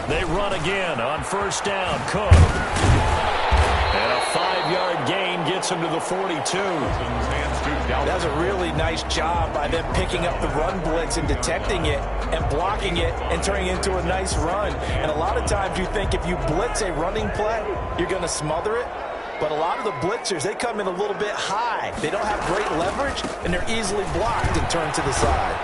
They run again on first down. Cook. And a 5-yard gain gets him to the 42. That was a really nice job by them picking up the run blitz and detecting it and blocking it and turning it into a nice run. And a lot of times you think if you blitz a running play, you're going to smother it. But a lot of the blitzers, they come in a little bit high. They don't have great leverage, and they're easily blocked and turned to the side.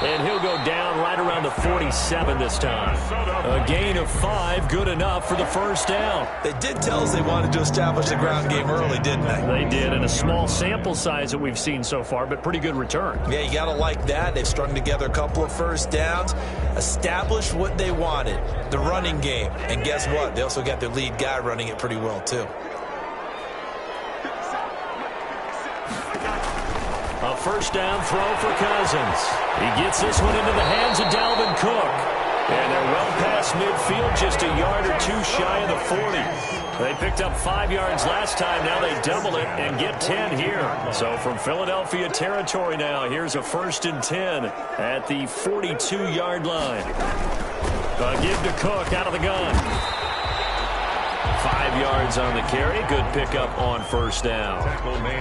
And he'll go down right around the 47 this time. A gain of 5, good enough for the first down. They did tell us they wanted to establish the ground game early, didn't they? They did, and a small sample size that we've seen so far, but pretty good return. Yeah, you got to like that. They've strung together a couple of first downs, established what they wanted, the running game. And guess what? They also got their lead guy running it pretty well, too. A first down throw for Cousins. He gets this one into the hands of Dalvin Cook. And they're well past midfield, just a yard or two shy of the 40. They picked up 5 yards last time. Now they double it and get 10 here. So from Philadelphia territory now, here's a 1st and 10 at the 42-yard line. A give to Cook out of the gun. 5 yards on the carry. Good pickup on first down.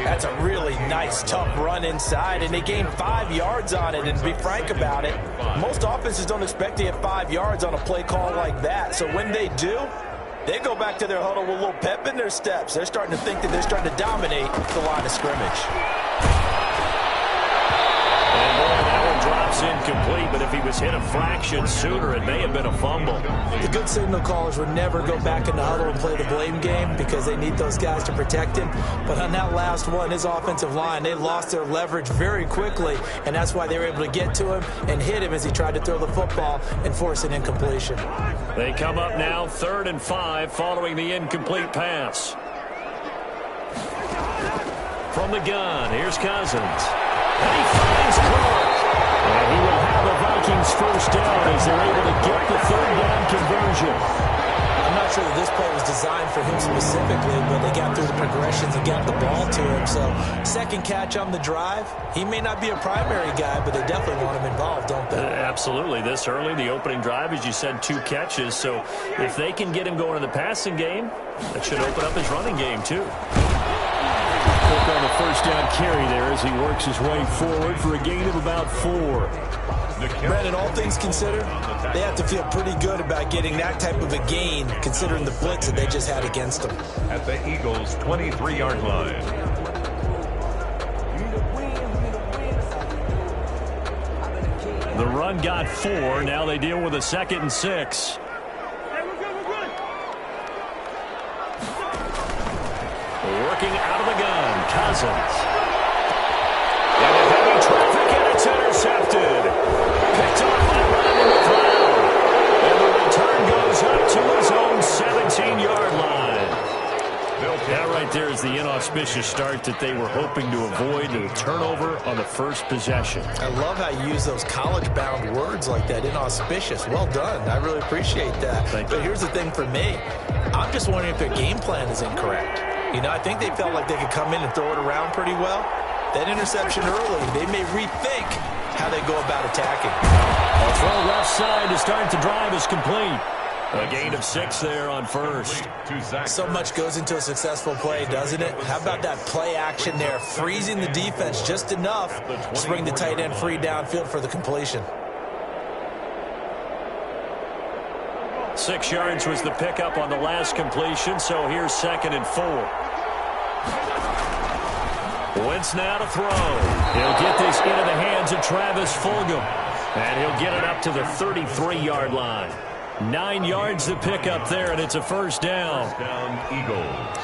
That's a really nice, tough run inside, and they gained 5 yards on it. And to be frank about it, most offenses don't expect to get 5 yards on a play call like that. So when they do, they go back to their huddle with a little pep in their steps. They're starting to think that they're starting to dominate the line of scrimmage. And boy, that one drops incomplete, but if he was hit a fraction sooner, it may have been a fumble. The good signal callers would never go back in the huddle and play the blame game because they need those guys to protect him. But on that last one, his offensive line, they lost their leverage very quickly, and that's why they were able to get to him and hit him as he tried to throw the football and force an incompletion. They come up now 3rd and 5 following the incomplete pass. From the gun, here's Cousins. And he finds Cook. And he will have the Vikings first down as they're able to get the 3rd down conversion. I'm not sure that this play was designed for him specifically, but they got through the progressions and got the ball to him. So, second catch on the drive. He may not be a primary guy, but they definitely want him involved, don't they? Absolutely. This early, the opening drive, as you said, 2 catches. So, if they can get him going in the passing game, that should open up his running game, too. Cook on the first down carry there as he works his way forward for a gain of about 4. Brandon, all things considered, they have to feel pretty good about getting that type of a gain considering the blitz that they just had against them. At the Eagles' 23-yard line. The run got 4. Now they deal with a 2nd and 6. Working out of the gun, Cousins. And a heavy traffic, and it's intercepted. Picked off by Ryan McLeod. And the return goes up to his own 17-yard line. That right there is the inauspicious start that they were hoping to avoid, the turnover on the first possession. I love how you use those college-bound words like that, inauspicious. Well done. I really appreciate that. But here's the thing for me. I'm just wondering if their game plan is incorrect. You know, I think they felt like they could come in and throw it around pretty well. That interception early, they may rethink how they go about attacking. A throw left side to start the drive is complete. A gain of 6 there on first. So much goes into a successful play, doesn't it? How about that play action there, freezing the defense just enough to bring the tight end free downfield for the completion. 6 yards was the pickup on the last completion, so here's 2nd and 4. Wentz now to throw. He'll get this into the hands of Travis Fulgham, and he'll get it up to the 33-yard line. 9 yards to pick up there, and it's a first down. First down, Eagles.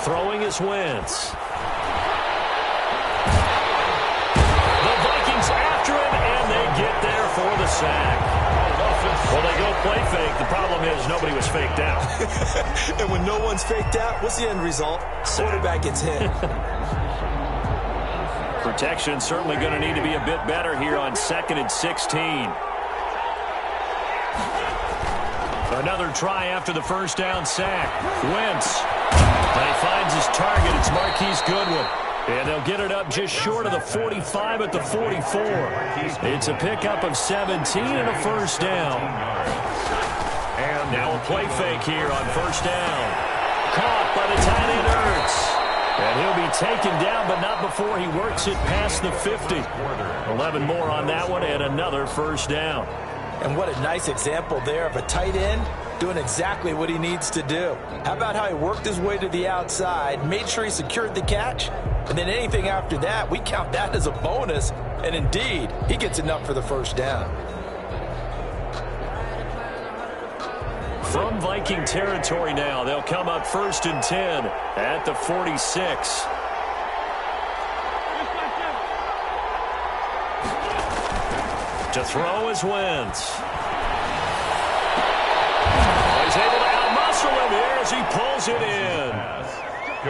Throwing is Wentz. The Vikings after him, and they get there for the sack. Well, they go play fake. The problem is nobody was faked out. And when no one's faked out, what's the end result? Quarterback gets hit. Protection certainly going to need to be a bit better here on 2nd and 16. Another try after the first down sack. Wentz. And he finds his target. It's Marquise Goodwin. And they'll get it up just short of the 45 at the 44. It's a pickup of 17 and a first down. And now a play fake here on first down. Caught by the tight end Ertz. And he'll be taken down, but not before he works it past the 50. 11 more on that one and another first down. And what a nice example there of a tight end doing exactly what he needs to do. How about how he worked his way to the outside, made sure he secured the catch, and then anything after that, we count that as a bonus. And indeed, he gets enough for the first down. From Viking territory now, they'll come up 1st and 10 at the 46. To throw is Wentz. He's able to outmuscle him here as he pulls it in.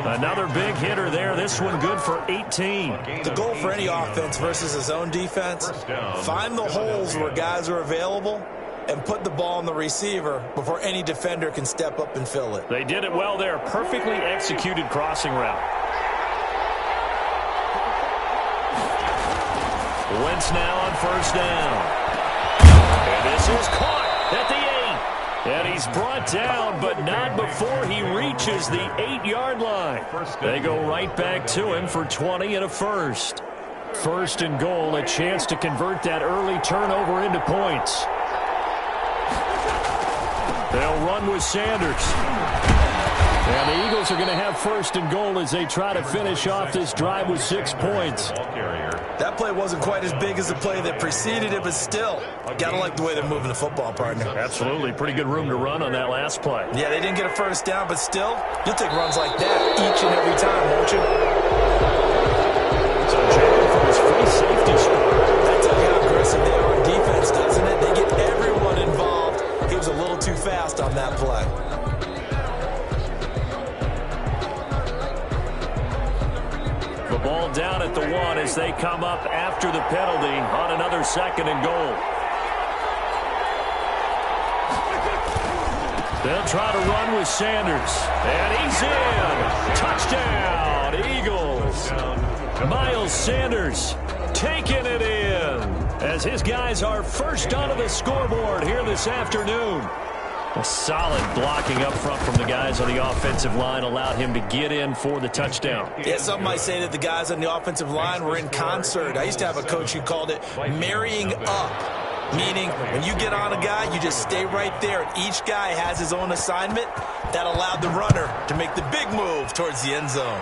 Another big hitter there. This one good for 18. The goal for any offense versus his own defense, find the holes where guys are available and put the ball on the receiver before any defender can step up and fill it. They did it well there. Perfectly executed crossing route. Wentz now on first down. And this is caught at the 8. And he's brought down, but not before he reaches the 8-yard line. They go right back to him for 20 and a first. 1st and goal, a chance to convert that early turnover into points. They'll run with Sanders. And the Eagles are going to have 1st and goal as they try to finish off this drive with 6 points. That play wasn't quite as big as the play that preceded it, but still, got to like the way they're moving the football, partner. Absolutely. Pretty good room to run on that last play. Yeah, they didn't get a first down, but still, you'll take runs like that each and every time, won't you? So, Jay, from his free safety spot. That tells you how aggressive they are on defense, doesn't it? They get everyone involved. He was a little too fast on that play. The ball down at the 1 as they come up after the penalty on another 2nd and goal. They'll try to run with Sanders. And he's in. Touchdown, Eagles. Miles Sanders taking it in as his guys are first onto the scoreboard here this afternoon. A solid blocking up front from the guys on the offensive line allowed him to get in for the touchdown. Yeah, some might say that the guys on the offensive line were in concert. I used to have a coach who called it marrying up, meaning when you get on a guy, you just stay right there, and each guy has his own assignment. That allowed the runner to make the big move towards the end zone.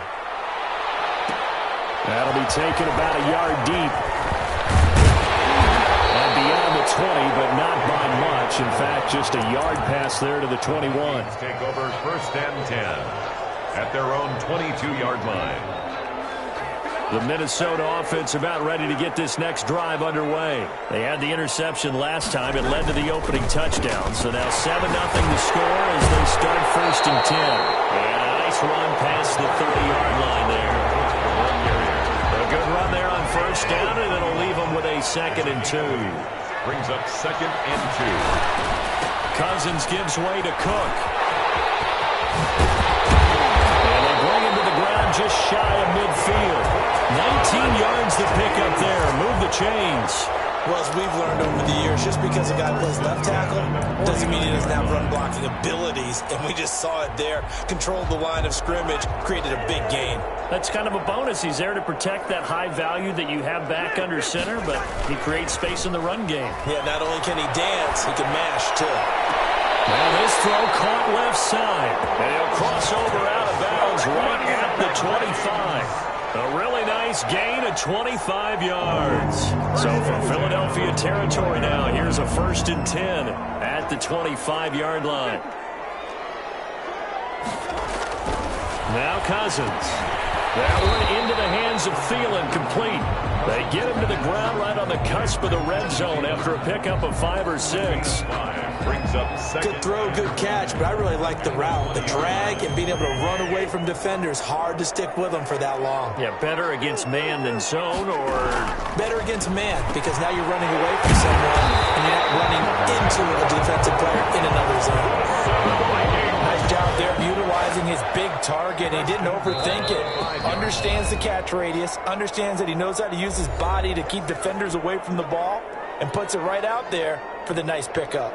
That'll be taken about a yard deep. And beyond the 20, but not by much. In fact, just a yard pass there to the 21. Take over 1st and 10 at their own 22-yard line. The Minnesota offense about ready to get this next drive underway. They had the interception last time. It led to the opening touchdown. So now 7-0 to score as they start 1st and 10. And a nice run past the 30-yard line there. A good run there on first down, and it'll leave them with a 2nd and 2. Brings up 2nd and 2. Cousins gives way to Cook. And they bring him to the ground just shy of midfield. 19 yards to pick up there. Move the chains. Well, as we've learned over the years, just because a guy plays left tackle doesn't mean he doesn't have run blocking abilities. And we just saw it there. Controlled the line of scrimmage, created a big gain. That's kind of a bonus. He's there to protect that high value that you have back under center, but he creates space in the run game. Yeah, not only can he dance, he can mash, too. Now this throw caught left side. And he'll cross over out of bounds right at the 25. A really nice gain of 25 yards. So from Philadelphia territory now, here's a 1st and 10 at the 25-yard line. Now Cousins. That one into the hands of Thielen, complete. They get him to the ground right on the cusp of the red zone after a pickup of 5 or 6. brings up second. Good throw, good catch, but I really like the route. The drag and being able to run away from defenders, hard to stick with them for that long. Yeah, better against man than zone, or? Better against man, because now you're running away from someone and you're not running into a defensive player in another zone. Nice job there of utilizing his big target. He didn't overthink it. Understands the catch radius, understands that he knows how to use his body to keep defenders away from the ball, and puts it right out there for the nice pickup.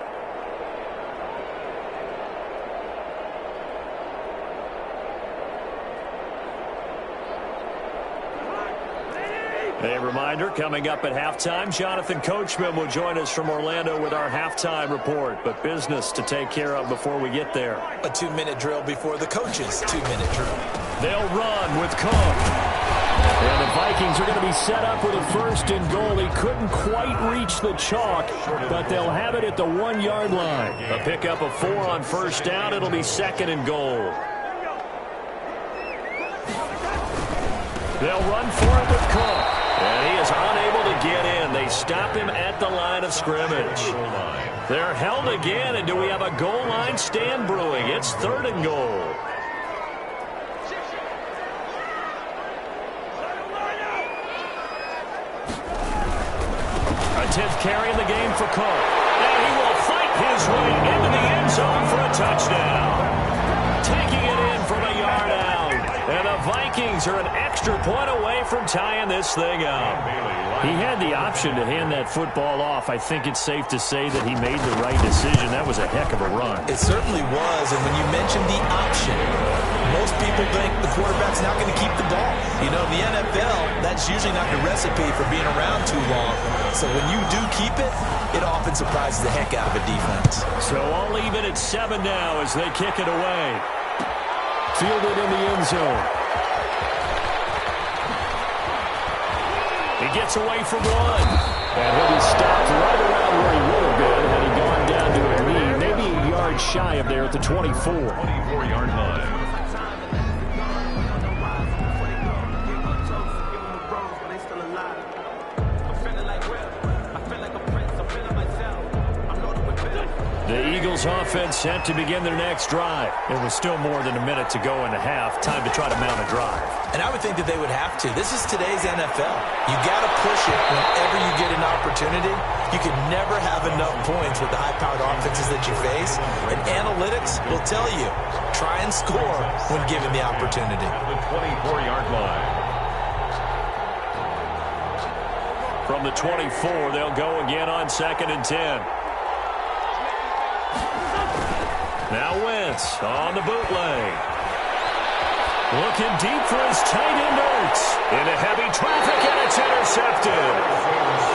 A reminder, coming up at halftime, Jonathan Coachman will join us from Orlando with our halftime report. But business to take care of before we get there. A 2-minute drill before the coach's 2-minute drill. They'll run with Cook. And the Vikings are going to be set up with a first and goal. He couldn't quite reach the chalk, but they'll have it at the 1-yard line. A pickup of 4 on first down. It'll be second and goal. They'll run for it with Cook. And he is unable to get in. They stop him at the line of scrimmage. They're held again, and do we have a goal line stand brewing? It's third and goal. A 10th carry in the game for Cook. And he will fight his way into the end zone for a touchdown. Taking it in from a yard out. And the Vikings are an extra point away from tying this thing up. He had the option to hand that football off. I think it's safe to say that he made the right decision. That was a heck of a run. It certainly was, and when you mentioned the option, most people think the quarterback's not going to keep the ball. You know, in the NFL, that's usually not the recipe for being around too long. So when you do keep it, it often surprises the heck out of a defense. So all even at 7 now as they kick it away. Fielded in the end zone. He gets away from one. And he'll be stopped right around where he would have been had he gone down to a knee. Maybe a yard shy of there at the 24. 24-yard line. The Eagles offense set to begin their next drive. It was still more than a minute to go in the half. Time to try to mount a drive. And I would think that they would have to. This is today's NFL. You got to push it whenever you get an opportunity. You can never have enough points with the high-powered offenses that you face. And analytics will tell you, try and score when given the opportunity. The 24-yard line. From the 24, they'll go again on 2nd and 10. Now Wentz on the bootleg. Looking deep for his tight end Ertz. Into heavy traffic, and it's intercepted.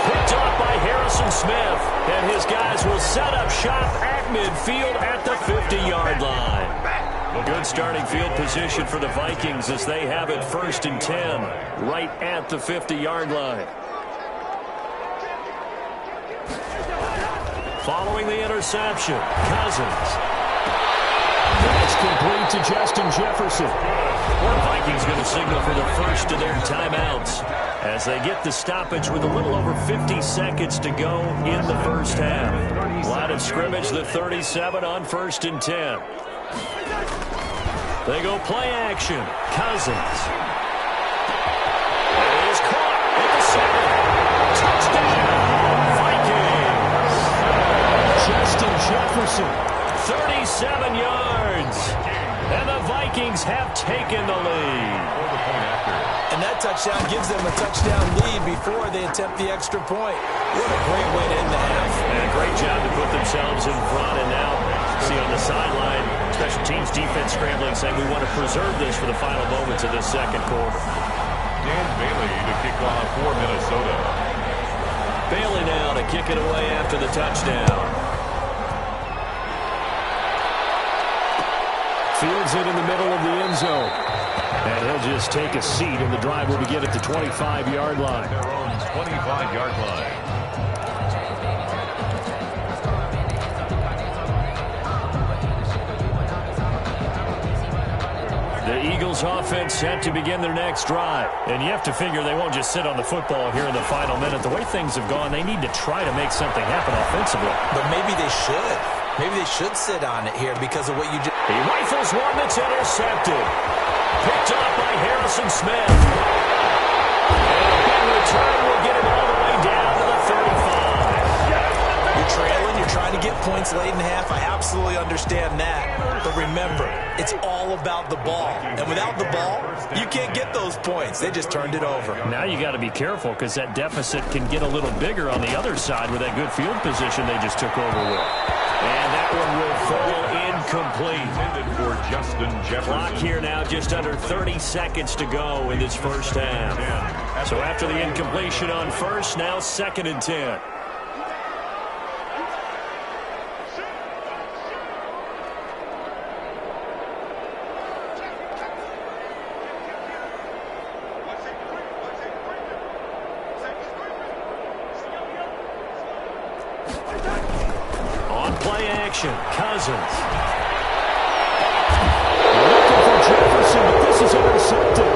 Picked off by Harrison Smith. And his guys will set up shop at midfield at the 50-yard line. Good starting field position for the Vikings as they have it 1st and 10. Right at the 50-yard line. Following the interception, Cousins. That's complete to Justin Jefferson. The Vikings going to signal for the first of their timeouts as they get the stoppage with a little over 50 seconds to go in the first half. Line of scrimmage, the 37 on 1st and 10. They go play action. Cousins. It is caught at the 7. Touchdown, Vikings. Justin Jefferson. 37 yards. And the Vikings have taken the lead. And that touchdown gives them a touchdown lead before they attempt the extra point. What a great way to end the half. And a great job to put themselves in front. And now, see on the sideline, special teams defense scrambling, saying we want to preserve this for the final moments of this second quarter. Dan Bailey to kick off for Minnesota. Bailey now to kick it away after the touchdown. Fields it in the middle of the end zone. And he'll just take a seat, and the drive will begin at the 25-yard line. Their own 25-yard line. The Eagles offense set to begin their next drive. And you have to figure they won't just sit on the football here in the final minute. The way things have gone, they need to try to make something happen offensively. But maybe they should. Maybe they should sit on it here because of what you just... He rifles one that's intercepted. Picked up by Harrison Smith. And a big return will get him all the way down to the 35. You're trailing, you're trying to get points late in half. I absolutely understand that. But remember, it's all about the ball. And without the ball, you can't get those points. They just turned it over. Now you got to be careful because that deficit can get a little bigger on the other side with that good field position they just took over with. And that one will fall incomplete. For Justin Jefferson. Clock here now, just under 30 seconds to go in this first half. So after the incompletion on first, now 2nd and 10. Cousins. Looking for Jefferson, but this is intercepted.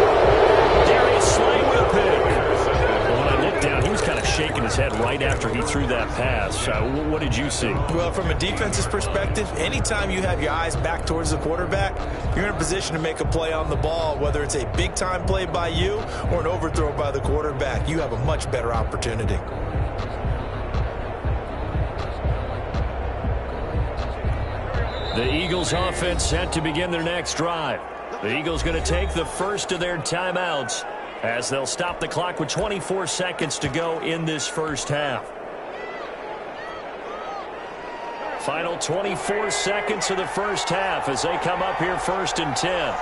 Darius Slay with a pick. Well, when I looked down, he was kind of shaking his head right after he threw that pass. What did you see? Well, from a defense's perspective, anytime you have your eyes back towards the quarterback, you're in a position to make a play on the ball, whether it's a big-time play by you or an overthrow by the quarterback. You have a much better opportunity. The Eagles offense set to begin their next drive. The Eagles going to take the first of their timeouts as they'll stop the clock with 24 seconds to go in this first half. Final 24 seconds of the first half as they come up here 1st and 10.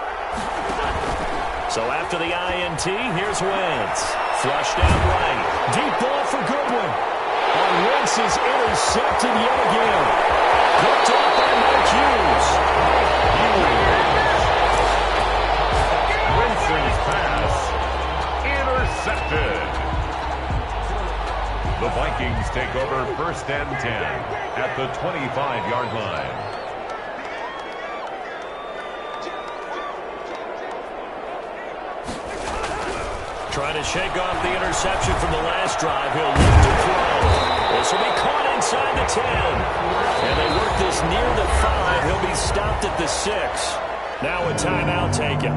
So after the INT, here's Wentz. Flush down right. Deep ball for Goodwin. And Wentz is intercepted yet again. Picked up by Mike Hughes. Winston's pass intercepted. The Vikings take over 1st and 10 at the 25-yard line. Trying to shake off the interception from the last drive. He'll look to throw. This will be caught inside the 10. And they work this near the 5. He'll be stopped at the 6. Now a timeout taken.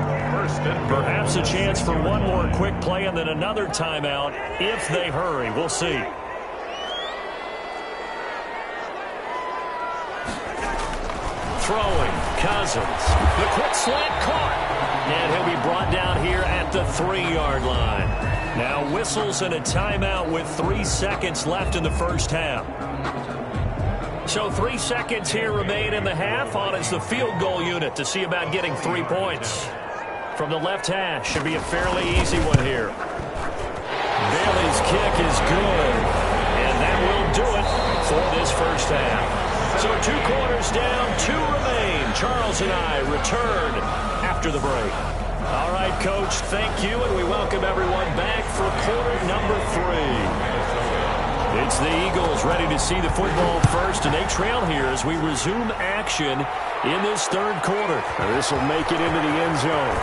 Perhaps a chance for one more quick play and then another timeout if they hurry. We'll see. Throwing, Cousins. The quick slant caught. And he'll be brought down here at the 3-yard line. Now whistles and a timeout with 3 seconds left in the first half. So 3 seconds here remain in the half. On is the field goal unit to see about getting 3 points. From the left hash, should be a fairly easy one here. Bailey's kick is good. And that will do it for this first half. So 2 quarters down, 2 remain. Charles and I return after the break. All right, Coach, thank you, and we welcome everyone back for quarter number 3. It's the Eagles ready to see the football first, and they trail here as we resume action in this 3rd quarter. This will make it into the end zone.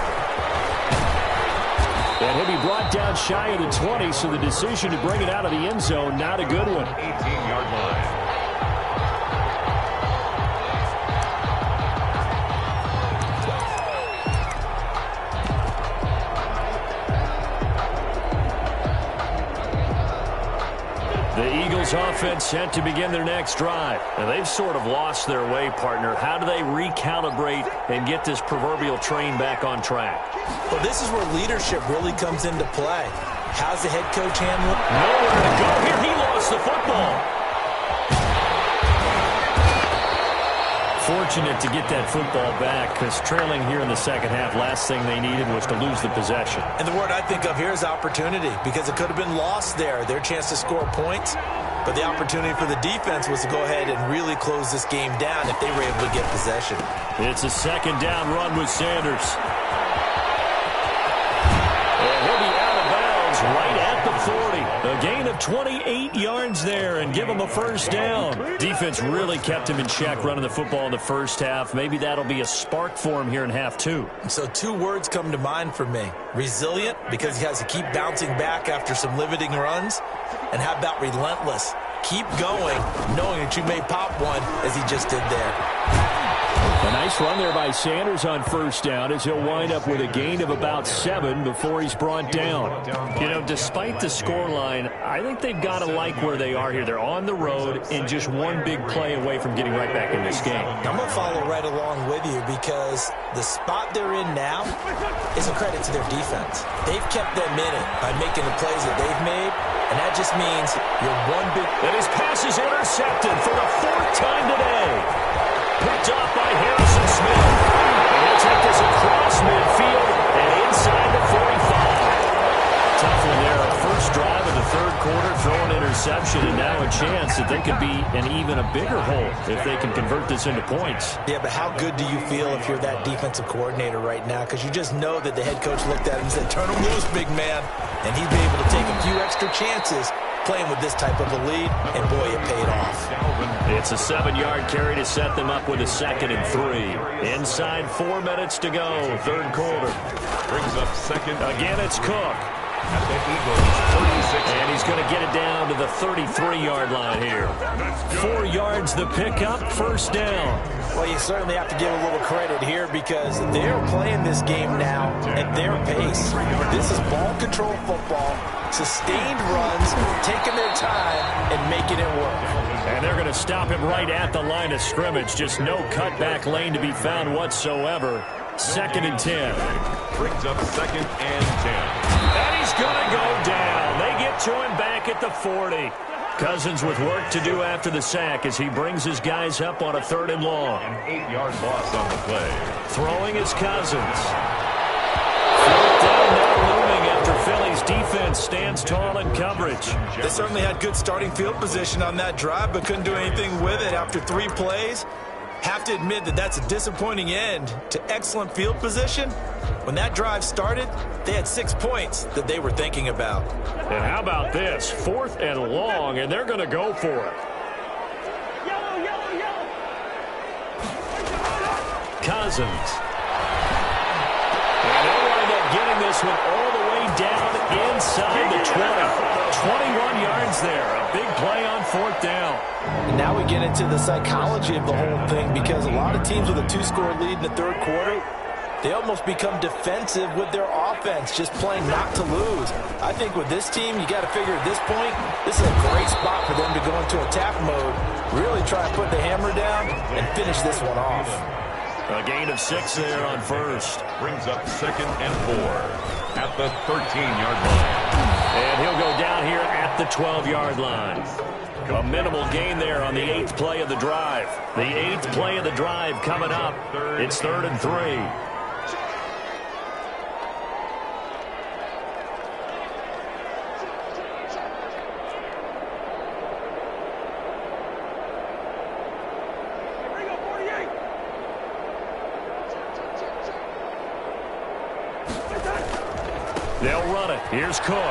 And he'll be brought down shy of the 20, so the decision to bring it out of the end zone, not a good one. 18-yard line. The Eagles offense set to begin their next drive. And they've sort of lost their way, partner. How do they recalibrate and get this proverbial train back on track? Well, this is where leadership really comes into play. How's the head coach handling? Nowhere to go here. He lost the football. Fortunate to get that football back because trailing here in the second half, last thing they needed was to lose the possession. And the word I think of here is opportunity because it could have been lost there, their chance to score points. But the opportunity for the defense was to go ahead and really close this game down if they were able to get possession. It's a 2nd down run with Sanders. And he'll be out of bounds right at the 40. A gain of 28 yards there and give him a first down. Defense really kept him in check running the football in the first half. Maybe that'll be a spark for him here in half 2. So 2 words come to mind for me. Resilient, because he has to keep bouncing back after some limiting runs. And how about relentless? keep going, knowing that you may pop one as he just did there. A nice run there by Sanders on first down as he'll wind up with a gain of about 7 before he's brought down. You know, despite the scoreline, I think they've got to like where they are here. They're on the road and just one big play away from getting right back in this game. I'm going to follow right along with you because the spot they're in now is a credit to their defense. They've kept them in it by making the plays that they've made, and that just means you're one big... And his pass is intercepted for the 4th time today. Picked off by Harrison Smith. And he'll take this across midfield and inside the 45. Tough one there. First drive of the 3rd quarter, throw an interception, and now a chance that they could be in even a bigger hole if they can convert this into points. Yeah, but how good do you feel if you're that defensive coordinator right now? Because you just know that the head coach looked at him and said, turn him loose, big man. And he'd be able to take a few extra chances playing with this type of a lead, and boy, it paid off. It's a 7-yard carry to set them up with a 2nd and 3. Inside 4 minutes to go, 3rd quarter. Brings up 2nd. Again, it's Cook. At the Eagles, 36. And he's going to get it down to the 33-yard line here. 4 yards the pickup, 1st down. Well, you certainly have to give a little credit here because they're playing this game now at their pace. This is ball control football, sustained runs, taking their time and making it work. And they're going to stop him right at the line of scrimmage. Just no cutback lane to be found whatsoever. 2nd and 10. Brings up 2nd and 10. And he's going to go down. They get to him back at the 40. Cousins with work to do after the sack as he brings his guys up on a 3rd and long. An 8-yard loss on the play. Throwing is Cousins. 4th down now looming after Philly's defense stands tall in coverage. They certainly had good starting field position on that drive, but couldn't do anything with it after 3 plays. Have to admit that that's a disappointing end to excellent field position. When that drive started, they had 6 points that they were thinking about. And how about this? 4th and long, and they're going to go for it. Cousins. And they'll wind up getting this one all the way down inside the 20. 21 yards there. A big play on 4th down. And now we get into the psychology of the whole thing because a lot of teams with a 2-score lead in the 3rd quarter, they almost become defensive with their offense, just playing not to lose. I think with this team, you got to figure at this point, this is a great spot for them to go into attack mode, really try and put the hammer down and finish this one off. A gain of 6 there on 1st. Brings up 2nd and 4 at the 13-yard line. And he'll go down here at the 12-yard line. A minimal gain there on the 8th play of the drive. The 8th play of the drive coming up. It's 3rd and 3. They'll run it. Here's Cook. All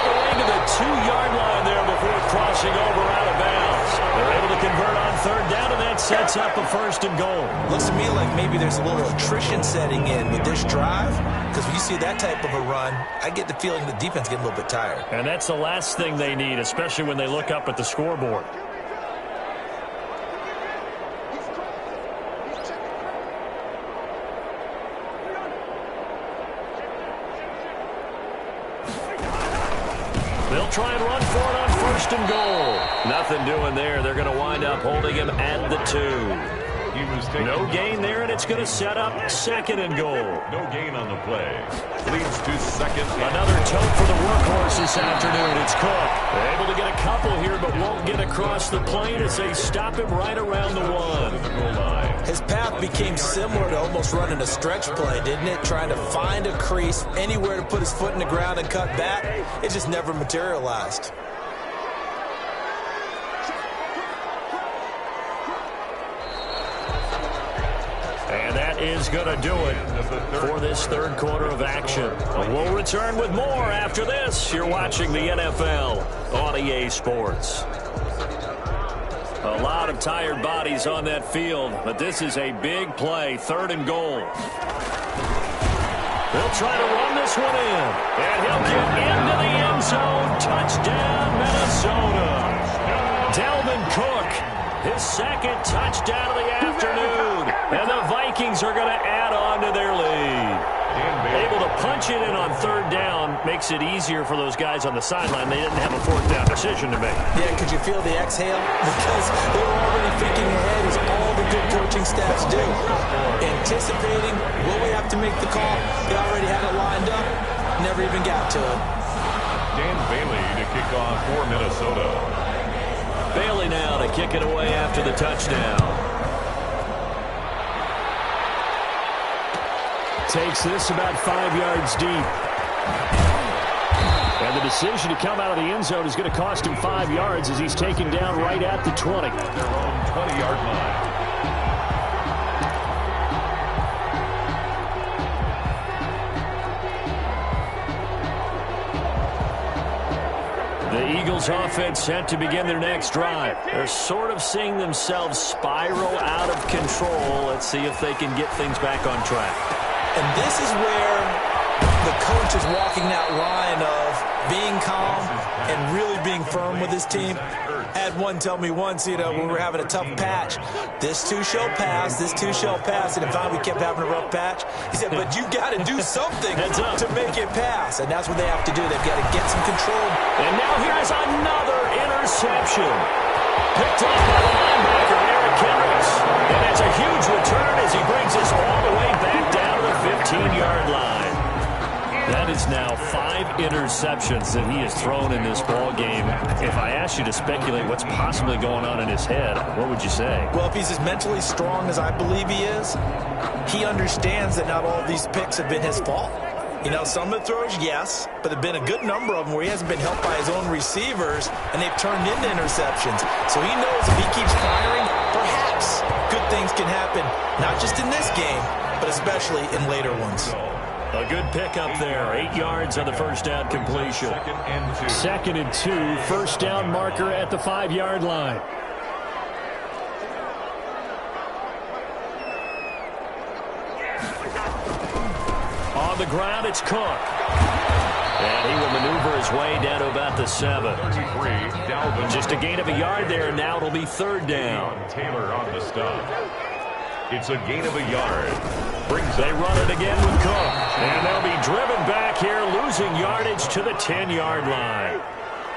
the way to the 2-yard line there before crossing over out of bounds. They're able to convert on 3rd down, and that sets up a 1st and goal. Looks to me like maybe there's a little attrition setting in with this drive because when you see that type of a run, I get the feeling the defense getting a little bit tired. And that's the last thing they need, especially when they look up at the scoreboard. They'll try and run for it on 1st and goal. Nothing doing there. They're going to wind up holding him at the 2. No gain there, and it's going to set up 2nd and goal. No gain on the play. Leads to 2nd. Another tote for the workhorse this afternoon. It's Cook. They're able to get a couple here, but won't get across the plane as they stop him right around the 1. His path became similar to almost running a stretch play, didn't it? Trying to find a crease, anywhere to put his foot in the ground and cut back. It just never materialized. And that is going to do it for this 3rd quarter of action. We'll return with more after this. You're watching the NFL on EA Sports. A lot of tired bodies on that field, but this is a big play, 3rd and goal. They'll try to run this one in. And he'll get into the end zone. Touchdown, Minnesota. Dalvin Cook, his second touchdown of the afternoon. And the Vikings are going to add on to their lead. Able to punch it in on third down makes it easier for those guys on the sideline. They didn't have a fourth down decision to make. Yeah, could you feel the exhale? Because they were already thinking ahead, as all the good coaching staffs do. Anticipating, will we have to make the call? They already had it lined up, never even got to it. Dan Bailey to kick off for Minnesota. Bailey now to kick it away after the touchdown. Takes this about 5 yards deep. And the decision to come out of the end zone is going to cost him 5 yards as he's taken down right at the 20. Their own 20-yard line. The Eagles offense set to begin their next drive. They're sort of seeing themselves spiral out of control. Let's see if they can get things back on track. And this is where the coach is walking that line of being calm and really being firm with his team. I had one tell me once, when we were having a tough patch, this too shall pass, this too shall pass. And finally we kept having a rough patch. He said, but you got to do something to make it pass. And that's what they have to do. They've got to get some control. And now here's another interception. Picked up by the linebacker, Eric Kendricks. And that's a huge return as he brings us all the way back down to the 15-yard line. That is now 5 interceptions that he has thrown in this ball game. If I asked you to speculate what's possibly going on in his head, what would you say? Well, if he's as mentally strong as I believe he is, he understands that not all of these picks have been his fault. Some of the throws, yes, but there have been a good number of them where he hasn't been helped by his own receivers, and they've turned into interceptions. So he knows if he keeps firing, perhaps good things can happen, not just in this game, but especially in later ones. A good pickup there. 8 yards on the first down completion. Second and two. First down marker at the 5-yard line. On the ground, it's Cook. And he will maneuver his way down to about the 7. Just a gain of a yard there. Now it'll be third down. Taylor on the stop. It's a gain of a yard. They run it again with Cook. And they'll be driven back here, losing yardage to the 10-yard line.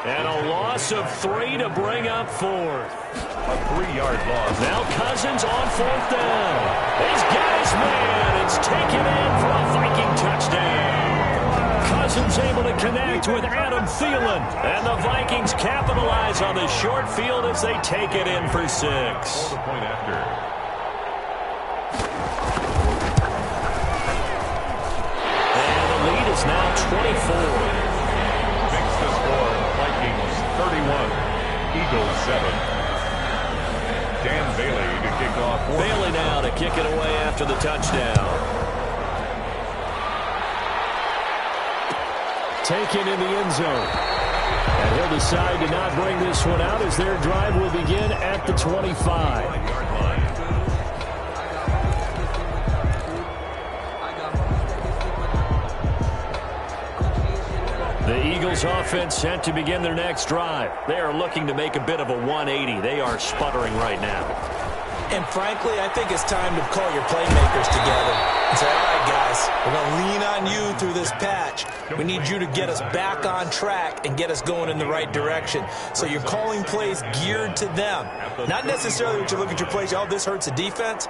And a loss of 3 to bring up fourth. A 3-yard loss. Now Cousins on fourth down. He's got his man. It's taken in for a Viking touchdown. Cousins able to connect with Adam Thielen. And the Vikings capitalize on the short field as they take it in for 6. The point after. Is now 24. Makes the score Vikings 31, Eagles 7. Dan Bailey to kick off. Bailey now to kick it away after the touchdown. Taken in the end zone. And he'll decide to not bring this one out as their drive will begin at the 25. The Eagles offense set to begin their next drive. They are looking to make a bit of a 180. They are sputtering right now. And frankly, I think it's time to call your playmakers together and say, all right, guys, we're going to lean on you through this patch. We need you to get us back on track and get us going in the right direction. So you're calling plays geared to them. Not necessarily that you look at your plays, oh, this hurts the defense.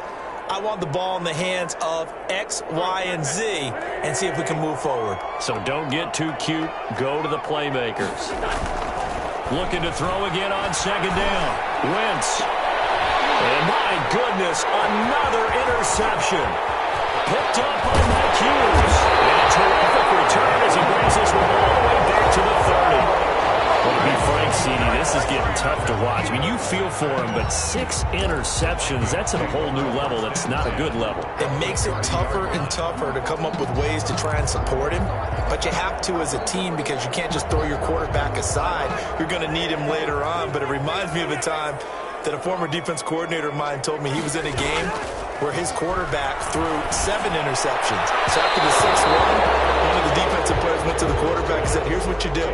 I want the ball in the hands of X, Y, and Z and see if we can move forward. So don't get too cute. Go to the playmakers. Looking to throw again on second down. Wentz. And my goodness, another interception. Picked up by Mike Hughes. And a terrific return as he brings this one all the way back to the 30. Well, to be frank, CD, this is getting tough to watch. I mean, you feel for him, but 6 interceptions, that's at a whole new level. That's not a good level. It makes it tougher and tougher to come up with ways to try and support him. But you have to as a team because you can't just throw your quarterback aside. You're going to need him later on. But it reminds me of a time that a former defense coordinator of mine told me he was in a game where his quarterback threw 7 interceptions. So after the 6th one of the defensive players went to the quarterback and said, here's what you do.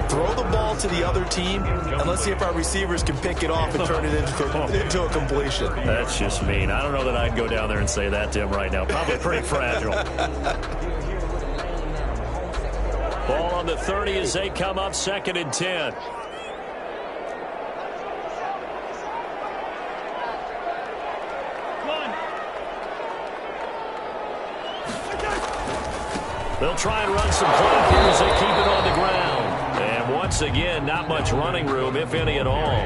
Throw the ball to the other team, and let's see if our receivers can pick it off and turn it into a completion. That's just mean. I don't know that I'd go down there and say that to him right now. Probably pretty fragile. Ball on the 30 as they come up 2nd and 10. They'll try and run some clock here as they keep it on the ground. And once again, not much running room, if any at all.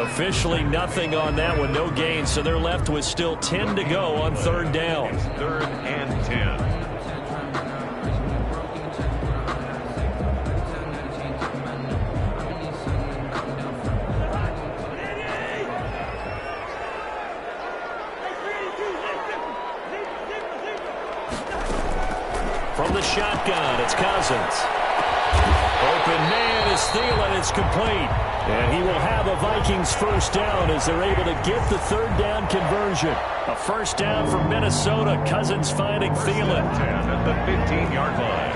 Officially nothing on that one, no gain, so they're left with still 10 to go on 3rd down. 3rd and 10. From the shotgun, it's Cousins. Open man is Thielen. It's complete. And he will have a Vikings 1st down as they're able to get the 3rd down conversion. A 1st down for Minnesota. Cousins finding Thielen. 10 at the 15-yard line.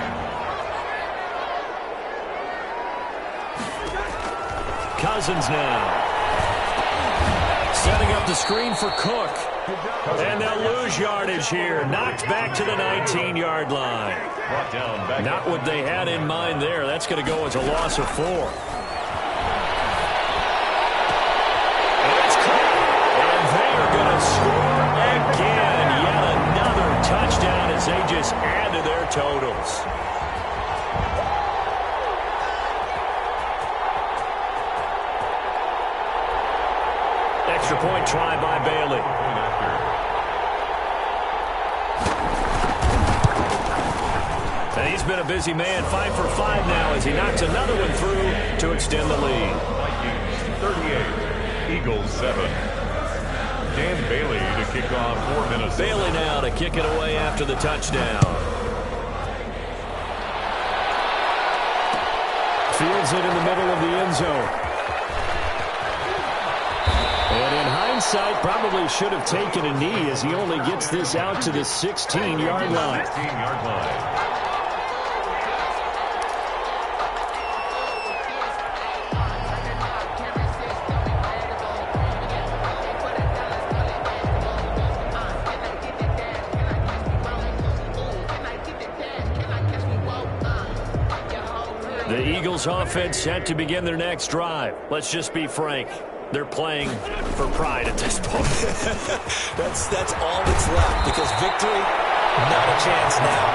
Cousins now. Setting up the screen for Cook. And they'll lose yardage here. Knocked back to the 19-yard line. Not what they had in mind there. That's going to go as a loss of 4. And it's caught. And they are going to score again. Yet another touchdown as they just add to their totals. Extra point try by Bailey. And he's been a busy man, 5 for 5 now as he knocks another one through to extend the lead. Vikings 38, Eagles 7. Dan Bailey to kick off for Minnesota. Bailey now to kick it away after the touchdown. Fields it in the middle of the end zone. And in hindsight, probably should have taken a knee as he only gets this out to the 16-yard line. 16-yard line. The Eagles offense set to begin their next drive. Let's just be frank. They're playing for pride at this point. That's all that's left because victory, not a chance now.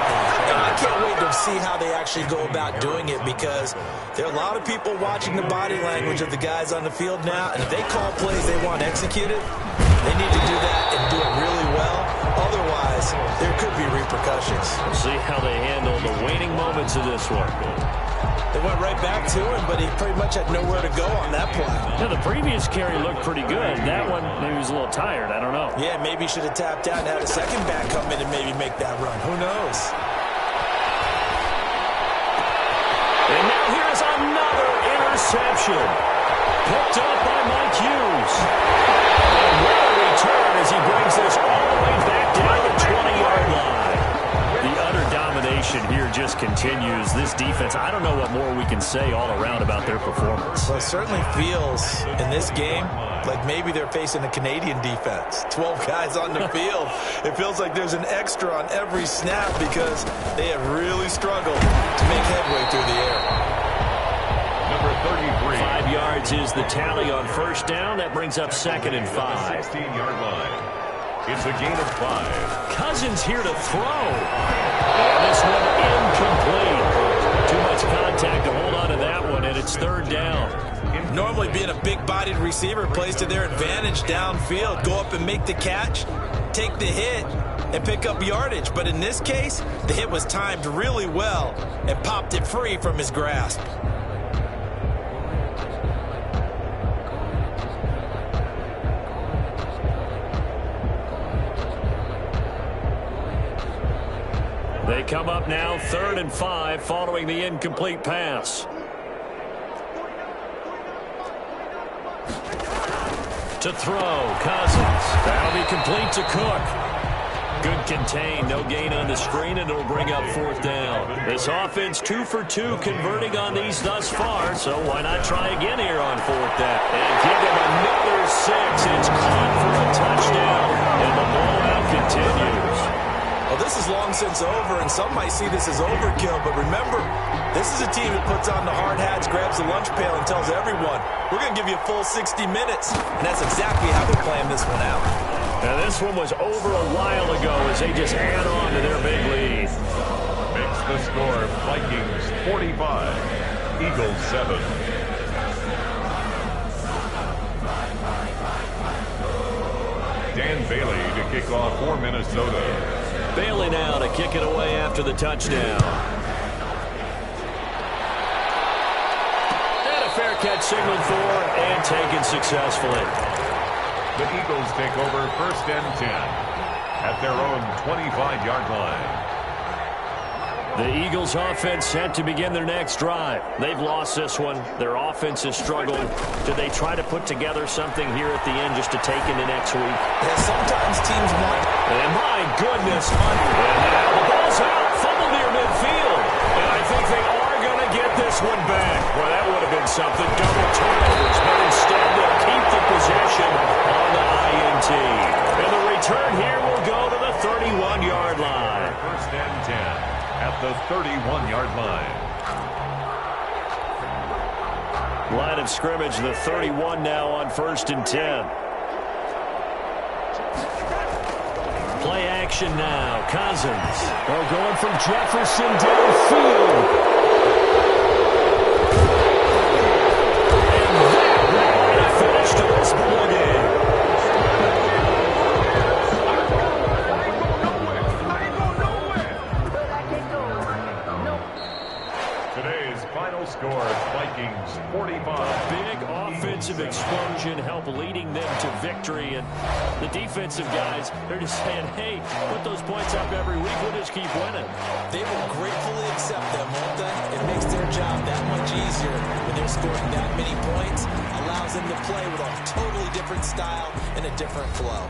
And I can't wait to see how they actually go about doing it because there are a lot of people watching the body language of the guys on the field now. And if they call plays they want executed, they need to do that and do it really well. Otherwise, there could be repercussions. We'll see how they handle the waning moments of this one. They went right back to him, but he pretty much had nowhere to go on that play. Yeah, the previous carry looked pretty good. That one, maybe he was a little tired. I don't know. Yeah, maybe he should have tapped out and had a second back come in and maybe make that run. Who knows? And now here's another interception. Picked up by Mike Hughes. And what a return as he brings this all the way back down the 20-yard line. The utter domination here just continues. This defense, I don't know what more we can say all around about their performance. Well, it certainly feels in this game like maybe they're facing a Canadian defense. 12 guys on the field. It feels like there's an extra on every snap because they have really struggled to make headway through the air. Number 33. 5 yards is the tally on 1st down. That brings up 2nd and 5. 16-yard line. It's a gain of 5. Cousins here to throw. And this one incomplete. Too much contact to hold on to that one, and it's 3rd down. Normally being a big-bodied receiver plays to their advantage downfield. Go up and make the catch, take the hit, and pick up yardage. But in this case, the hit was timed really well and popped it free from his grasp. They come up now 3rd and 5 following the incomplete pass. To throw, Cousins. That'll be complete to Cook. Good contain, no gain on the screen, and it'll bring up 4th down. This offense 2 for 2 converting on these thus far, so why not try again here on 4th down? And give them another 6. It's caught for a touchdown, and the blowout continues. Well, this is long since over, and some might see this as overkill, but remember, this is a team that puts on the hard hats, grabs the lunch pail, and tells everyone, we're going to give you a full 60 minutes, and that's exactly how they're playing this one out. Now, this one was over a while ago as they just add on to their big lead. Makes the score Vikings 45, Eagles 7. Dan Bailey to kick off for Minnesota. Bailey now to kick it away after the touchdown. And a fair catch signaled for and taken successfully. The Eagles take over 1st and 10 at their own 25-yard line. The Eagles offense set to begin their next drive. They've lost this one. Their offense has struggled. Do they try to put together something here at the end just to take into next week? Yeah, sometimes teams want. And my goodness. And now the ball's out. Fumble near midfield. And I think they are going to get this one back. Well, that would have been something. Double turnovers. But instead they'll keep the possession on the INT. And the return here will go to the 31-yard line. 1st and 10. At the 31-yard line. Line of scrimmage, the 31 now on 1st and 10. Play action now. Cousins. They're going from Jefferson downfield. And that finished to this ball game. Final score, Vikings 45. Big offensive explosion help leading them to victory. And the defensive guys, they're just saying, hey, put those points up every week. We'll just keep winning. They will gratefully accept them, won't they? It makes their job that much easier when they're scoring that many points. Allows them to play with a totally different style and a different flow.